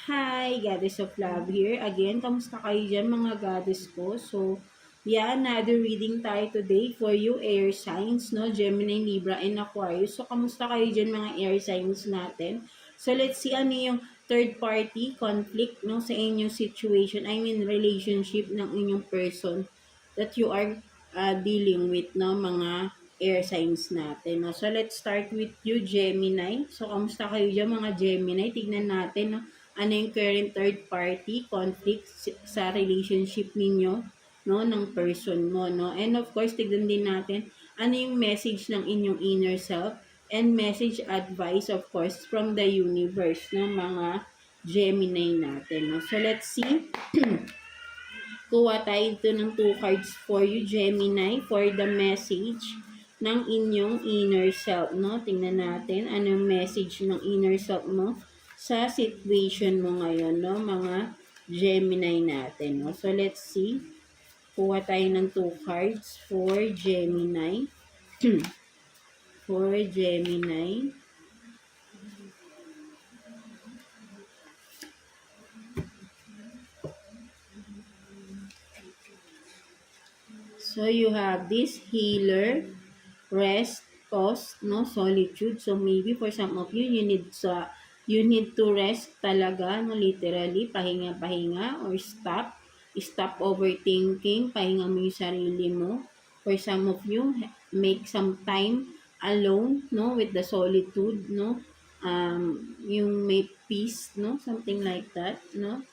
Hi, Goddess of Love here. Again, kamusta kayo dyan mga goddess ko? So, yeah, another reading tayo today for you air signs, no? Gemini, Libra, and Aquarius. So, kamusta kayo dyan mga air signs natin? So, let's see ano yung third party conflict, no? Sa inyong situation, I mean relationship ng inyong person that you are dealing with, no? Mga air signs natin, no? So, let's start with you, Gemini. So, kamusta kayo dyan mga Gemini? Tignan natin, no? Ano yung current third party conflict sa relationship ninyo, no, ng person mo, no? And of course, tignan din natin ano yung message ng inyong inner self and message advice, of course, from the universe, no, mga Gemini natin, no? So, let's see. Kuha tayo ito ng 2 cards for you, Gemini, for the message ng inyong inner self, no? Tingnan natin anong message ng inner self mo sa situation mo ngayon, no? Mga Gemini natin, no? So, let's see. Kuha tayo ng 2 cards for Gemini. For Gemini. So, you have this healer, rest, cost, no, solitude. So, maybe for some of you, you need to rest talaga, no, literally, pahinga-pahinga or stop overthinking, pahinga mo yung sarili mo. For some of you, make some time alone, no, with the solitude, no, yung may peace, no, something like that, no.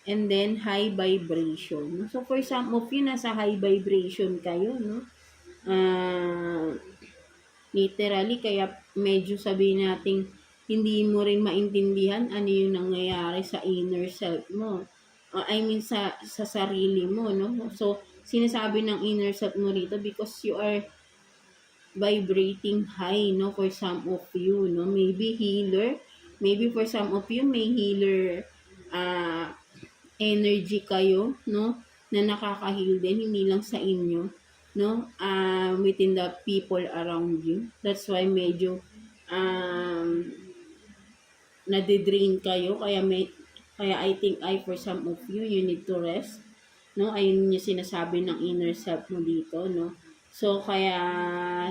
And then, high vibration. So, for some of you, nasa high vibration kayo, no? Literally, kaya medyo sabihin natin, hindi mo rin maintindihan ano yung nangyayari sa inner self mo. I mean, sa sarili mo, no? So, sinasabi ng inner self mo rito because you are vibrating high, no? For some of you, no? Maybe healer. Maybe for some of you, may healer, energy kayo, no, na nakaka-heal din, hindi lang sa inyo, no, within the people around you. That's why medyo nadidrain kayo, kaya I think for some of you, you need to rest, no, ayun yung sinasabi ng inner self mo dito, no. So, kaya,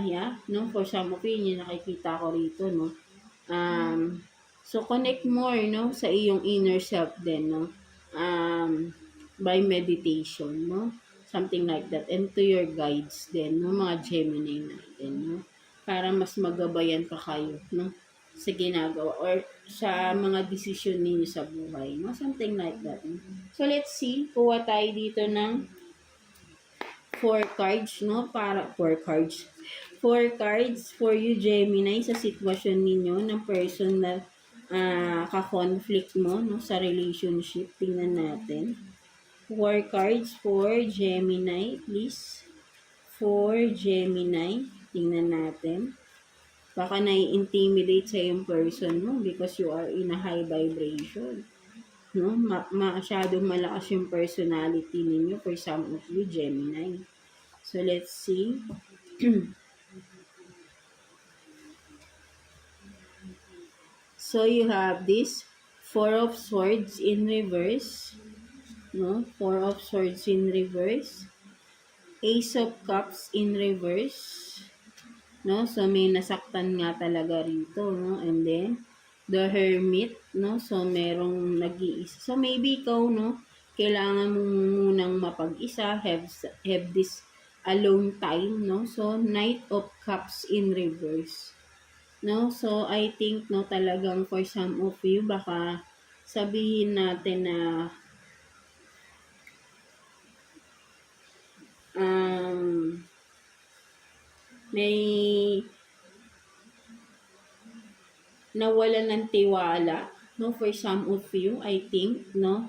yeah, no, for some of you, yun yung nakikita ko rito, no. So, connect more, no, sa iyong inner self din, no. By meditation, no? Something like that. And to your guides din, no? Mga Gemini natin, no? Para mas magabayan pa kayo, no? Sa ginagawa or sa mga desisyon ninyo sa buhay, no? Something like that. No? So, let's see. Kuha tayo dito ng 4 cards, no? 4 cards. 4 cards for you, Gemini, sa sitwasyon ninyo ng person na ka-conflict mo, no, sa relationship. Tingnan natin. 4 cards for Gemini, please. For Gemini. Tingnan natin. Baka nai-intimidate sa yung person mo because you are in a high vibration. No? Masyadong malakas yung personality ninyo for some of you, Gemini. So, let's see. So, you have this 4 of Swords in reverse. No? 4 of Swords in reverse. Ace of Cups in reverse. No? So, may nasaktan nga talaga rito. No? And then, the Hermit. No? So, merong nag-iisa. So, maybe ikaw, no? Kailangan mo munang mapag-isa. Have this alone time. No? So, Knight of Cups in reverse. No? So, I think, no, talagang for some of you, baka sabihin natin na may nawalan ng tiwala, no, for some of you, I think, no?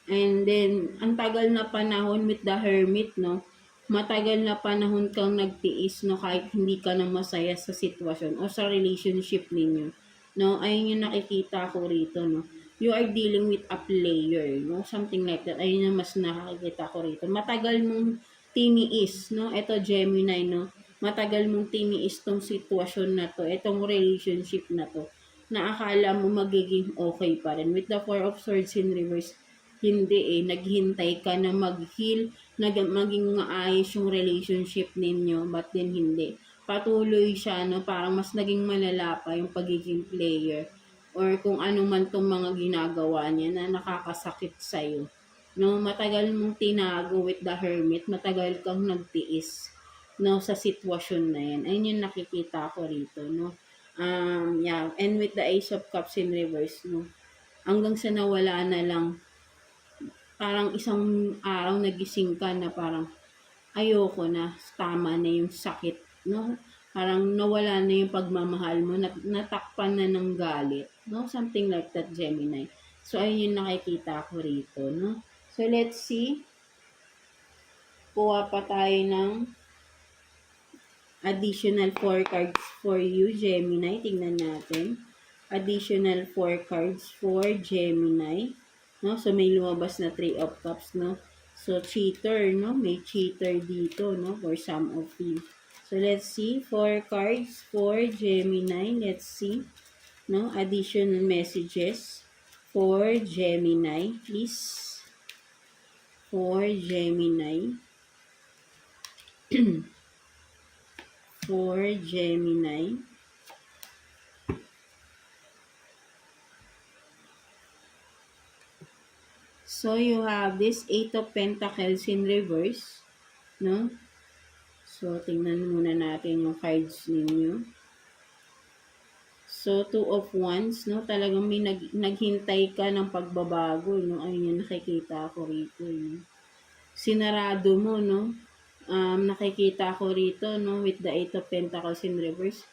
And then, ang tagal na panahon with the Hermit, no? Matagal na panahon kang nagtiis, no, kahit hindi ka na masaya sa sitwasyon o sa relationship ninyo, no. Ayun yung nakikita ko rito, no. You are dealing with a player, no, something like that. Ayun yung mas nakikita ko rito. Matagal mong tiniis, no. Ito, Gemini, no. Matagal mong tiniis tong sitwasyon na to, itong relationship na to, na akala mo magiging okay pa rin. With the Four of Swords in reverse, hindi naghintay ka na mag-heal, maging maayos yung relationship ninyo, but then hindi. Patuloy siya, no, parang mas naging malala pa yung pagiging player or kung ano man tong mga ginagawa niya na nakakasakit sa'yo. No, matagal mong tinago with the Hermit, matagal kang nagtiis, no, sa sitwasyon na yan. Ayun yung nakikita ko rito, no. Yeah, and with the Ace of Cups in reverse, no, hanggang sa nawala na lang, parang isang araw nagising ka na parang ayoko na, tama na yung sakit, no? Parang nawala na yung pagmamahal mo, natakpan na ng galit, no? Something like that, Gemini. So, ayun yung nakikita ko rito, no? So, let's see. Kuha pa tayo ng additional 4 cards for you, Gemini. Tingnan natin. Additional 4 cards for Gemini. No? So, may lumabas na 3 of Cups, no? So, cheater, no? May cheater dito, no? For some of you. So, let's see. 4 cards for Gemini. Let's see. No? Additional messages for Gemini. Please. For Gemini. For Gemini. So, you have this 8 of Pentacles in reverse, no? So, tingnan muna natin yung cards ninyo. So, 2 of Wands, no? Talagang may naghintay ka ng pagbabago, no? Ayun yung nakikita ko rito, no? Sinarado mo, no? Nakikita ko rito, no? With the 8 of Pentacles in reverse.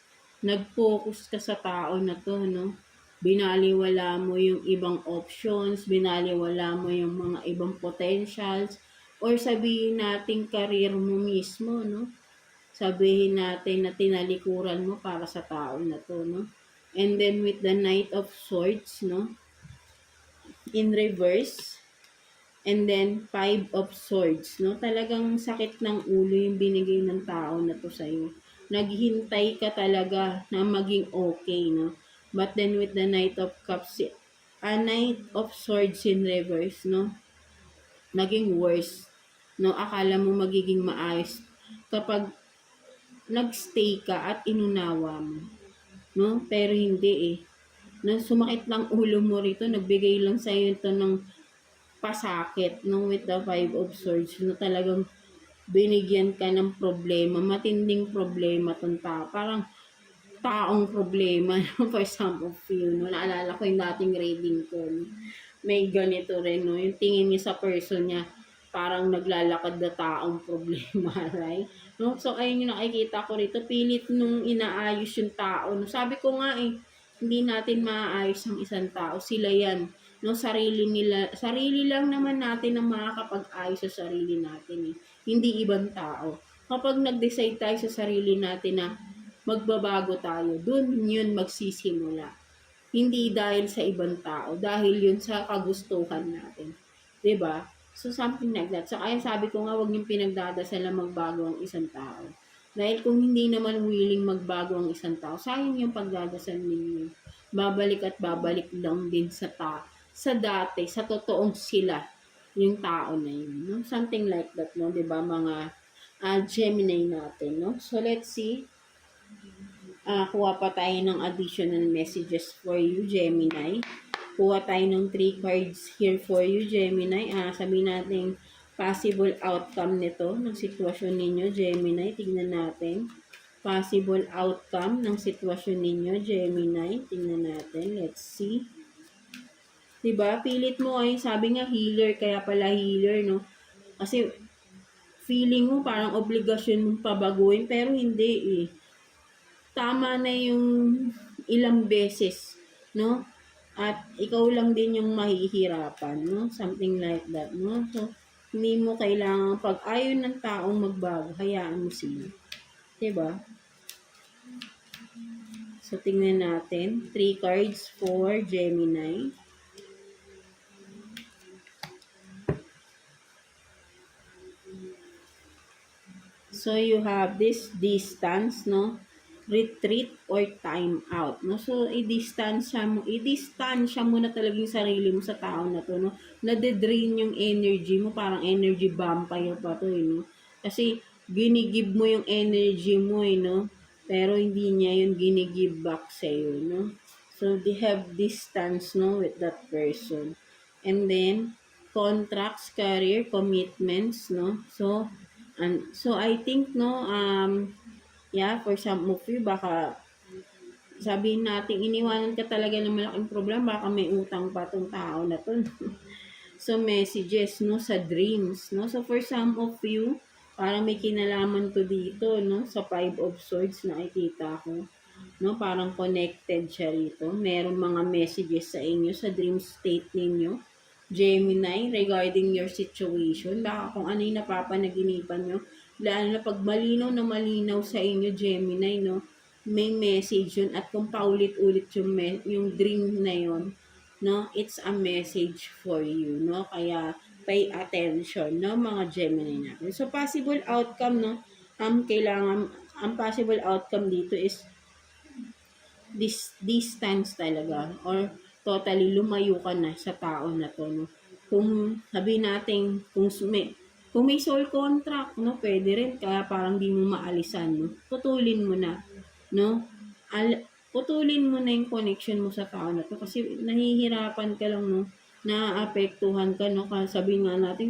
Nag-focus ka sa tao na to, no? Binaliwala mo yung ibang options, binaliwala mo yung mga ibang potentials, or sabihin natin career mo mismo, no? Sabihin natin na tinalikuran mo para sa tao na to, no? And then with the Knight of Swords, no? In reverse, and then 5 of Swords, no? Talagang sakit ng ulo yung binigay ng tao na to sa'yo. Naghintay ka talaga na maging okay, no? But then with the Knight of Cups, Knight of Swords in reverse, no? Naging worse, no? Akala mo magiging maayos kapag nagstay ka at inunawa mo, no? Pero hindi No, sumakit lang ulo mo rito, nagbigay lang sa'yo ito ng pasakit, no? With the 5 of Swords, no? Talagang binigyan ka ng problema, matinding problema tong tao. Parang taong problema, no? For some of you, no? Naalala ko yung dating reading ko, no? May ganito rin, no? Yung tingin niya sa person niya, parang naglalakad na taong problema, right? No? So, ayun yung nakikita ko rito, pilit nung inaayos yung tao, no? Sabi ko nga hindi natin maaayos ang isang tao, sila yan, no? Sarili lang naman natin ang makakapag-ayos sa sarili natin, hindi ibang tao. Kapag nag-decide tayo sa sarili natin na magbabago tayo, dun yun magsisimula. Hindi dahil sa ibang tao, dahil yun sa kagustuhan natin. 'Di ba? So, something like that. So, kaya sabi ko nga, huwag niyong pinagdadasal na magbago ang isang tao. Dahil kung hindi naman willing magbago ang isang tao, sayang yung pagdadasal ninyo. Babalik at babalik lang din sa dati, sa totoong sila, yung tao na yun. No? Something like that, no? 'Di ba, mga Gemini natin, no? So, let's see. Kuha pa tayo ng additional messages for you, Gemini. Kuha tayo ng 3 cards here for you, Gemini. Sabihin natin possible outcome nito, ng sitwasyon ninyo, Gemini. Tingnan natin. Possible outcome ng sitwasyon ninyo, Gemini. Tingnan natin. Let's see. Diba? Pilit mo sabi nga healer, kaya pala healer, no? Kasi feeling mo parang obligasyon mong pabaguhin, pero hindi Tama na yung ilang beses, no? At ikaw lang din yung mahihirapan, no? Something like that, no? So, hindi mo kailangan pag ayaw ng taong magbago, hayaan mo sila. Diba? So, tingnan natin. 3 cards for Gemini. So, you have this distance, no? retreat or time out, no? So, i-distansya mo na talaga yung sarili mo sa tao na to, no? Nade-drain yung energy mo, parang energy vampire pa to, no? Kasi, ginigib mo yung energy mo, no? Pero, hindi niya yun ginigive back sa'yo, no? So, they have distance, no, with that person. And then, contracts, career, commitments, no? So I think, no, yeah, for some of you, baka sabihin natin, iniwanan ka talaga ng malaking problema, baka may utang pa tong tao na to. So, messages, no, sa dreams, no? So, for some of you, parang may kinalaman to dito, no? Sa Five of Swords na nakikita ko, no? Parang connected siya rito. Meron mga messages sa inyo, sa dream state ninyo. Gemini, regarding your situation, baka kung ano yung napapanaginipan nyo, lalo na pag malinaw na malinaw sa inyo, Gemini, no? May message yun, at kung paulit-ulit yung dream na yun, no, it's a message for you, no, kaya pay attention, no, mga Gemini natin. So, possible outcome, no, kailangan, ang possible outcome dito is this distance talaga, or totally lumayo ka na sa tao na to, no. Kung sabihin natin, kung may soul contract, no, pwede rin, kaya parang di mo maalisan, no, putulin mo na, no? Putulin mo na yung connection mo sa tao na to kasi nahihirapan ka lang, no? Naaapektuhan ka, no? Kasi sabihin nga natin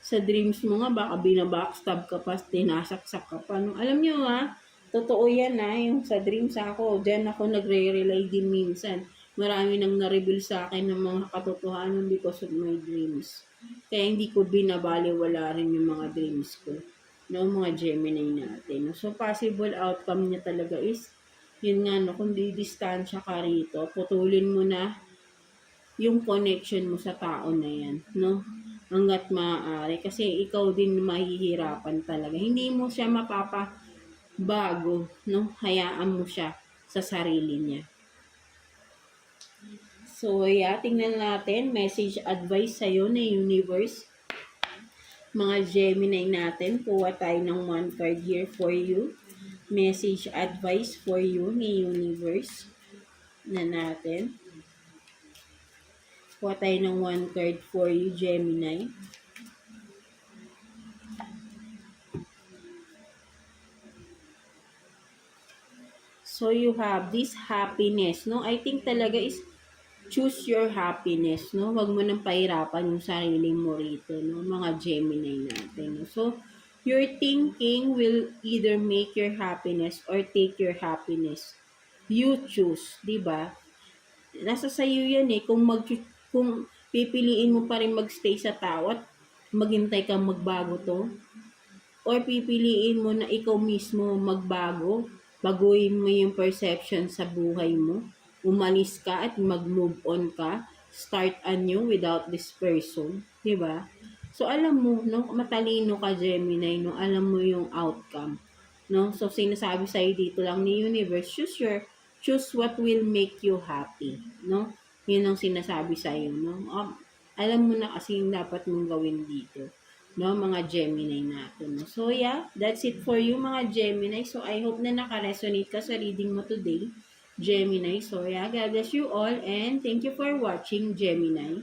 sa dreams mo nga, baka binabackstab ka pa, tinasaksak ka pa, no? Alam nyo, totoo yan, yung sa dreams ako, dyan ako nagre-rely din minsan. Marami nang na-reveal sa akin ng mga katotohanan because of my dreams. Kaya hindi ko binabaliwala rin yung mga dreams ko, no, mga Gemini natin. So, possible outcome niya talaga is, yun nga, no, kung distansya ka rito, putulin mo na yung connection mo sa tao na yan, no, hanggat maaari. Kasi ikaw din mahihirapan talaga. Hindi mo siya mapapabago, no, hayaan mo siya sa sarili niya. So, yeah, tingnan natin, message advice sa'yo na universe. Mga Gemini natin, kuha tayo ng one card here for you. Message advice for you ni universe na natin. Kuha tayo ng one card for you, Gemini. So, you have this happiness, no? I think talaga is choose your happiness, no? Huwag mo nang pahirapan yung sarili mo rito, no? Mga Gemini natin, no? So, your thinking will either make your happiness or take your happiness. You choose, di ba? Nasa sayo yan kung pipiliin mo pa rin magstay sa tao at maghintay kang magbago to, or pipiliin mo na ikaw mismo magbago, baguhin mo yung perception sa buhay mo, umalis ka at mag-move on ka, start anew without this person, di ba? So, alam mo, no, matalino ka, Gemini, no, alam mo yung outcome, no? So, sinasabi sa'yo dito lang ni universe, choose what will make you happy, no? Yun ang sinasabi sa'yo, no? Alam mo na kasi yung dapat mong gawin dito, no, mga Gemini natin, no? So, yeah, that's it for you, mga Gemini. So, I hope na naka-resonate ka sa reading mo today, Gemini. So, yeah, God bless you all, and thank you for watching, Gemini.